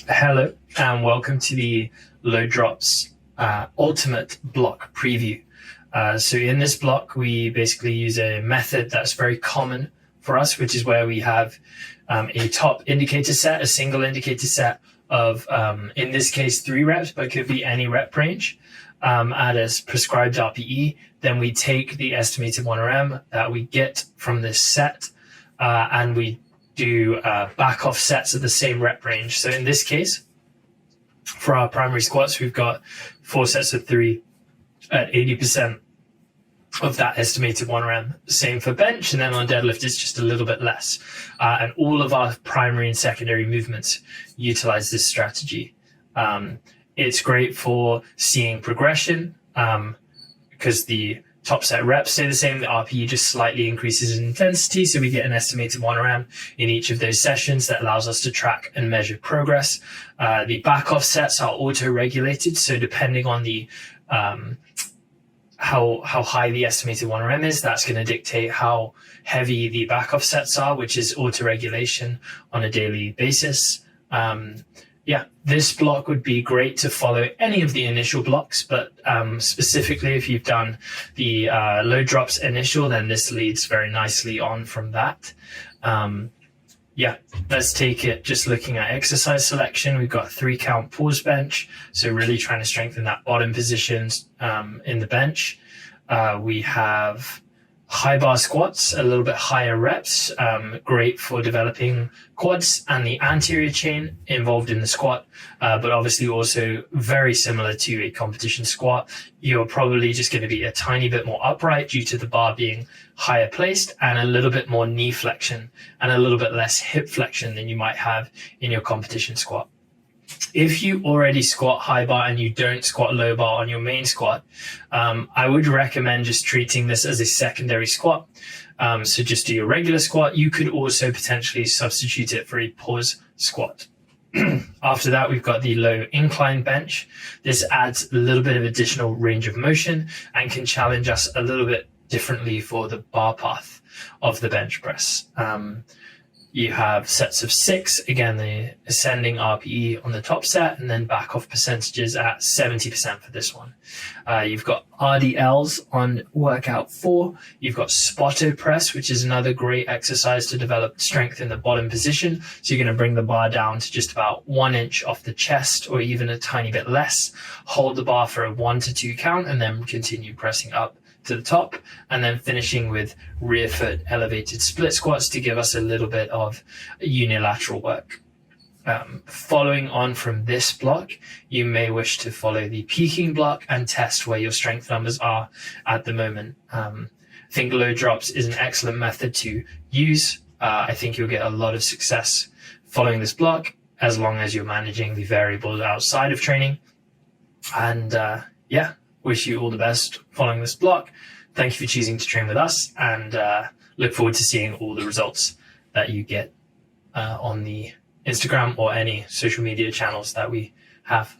Hello and welcome to the Load Drops Ultimate Block Preview. So in this block, we basically use a method that's very common for us, which is where we have a top indicator set, a single indicator set of, in this case, 3 reps, but it could be any rep range at a prescribed RPE. Then we take the estimated 1RM that we get from this set and we do back off sets at the same rep range. So in this case, for our primary squats, we've got 4 sets of 3 at 80% of that estimated 1RM. Same for bench, and then on deadlift, it's just a little bit less. And all of our primary and secondary movements utilize this strategy. It's great for seeing progression because the top set reps stay the same. The RPE just slightly increases in intensity. So we get an estimated 1RM in each of those sessions that allows us to track and measure progress. The back off sets are auto-regulated. So depending on the how high the estimated 1RM is, that's going to dictate how heavy the back off sets are, which is auto-regulation on a daily basis. This block would be great to follow any of the initial blocks, but specifically if you've done the load drops initial, then this leads very nicely on from that. Let's take it just looking at exercise selection. We've got 3 count pause bench, so really trying to strengthen that bottom positions in the bench. We have high bar squats, a little bit higher reps, great for developing quads and the anterior chain involved in the squat, but obviously also very similar to a competition squat. You're probably just going to be a tiny bit more upright due to the bar being higher placed, and a little bit more knee flexion and a little bit less hip flexion than you might have in your competition squat. If you already squat high bar and you don't squat low bar on your main squat, I would recommend just treating this as a secondary squat. So just do your regular squat. You could also potentially substitute it for a pause squat. After that, we've got the low incline bench. This adds a little bit of additional range of motion and can challenge us a little bit differently for the bar path of the bench press. You have sets of 6, again, the ascending RPE on the top set, and then back off percentages at 70% for this one. You've got RDLs on workout 4. You've got spotto press, which is another great exercise to develop strength in the bottom position. So you're going to bring the bar down to just about 1 inch off the chest, or even a tiny bit less. Hold the bar for a 1 to 2 count, and then continue pressing up to the top, and then finishing with rear foot elevated split squats to give us a little bit of unilateral work. Following on from this block, you may wish to follow the peaking block and test where your strength numbers are at the moment. I think load drops is an excellent method to use. I think you'll get a lot of success following this block as long as you're managing the variables outside of training. And wish you all the best following this block. Thank you for choosing to train with us, and look forward to seeing all the results that you get on the Instagram or any social media channels that we have.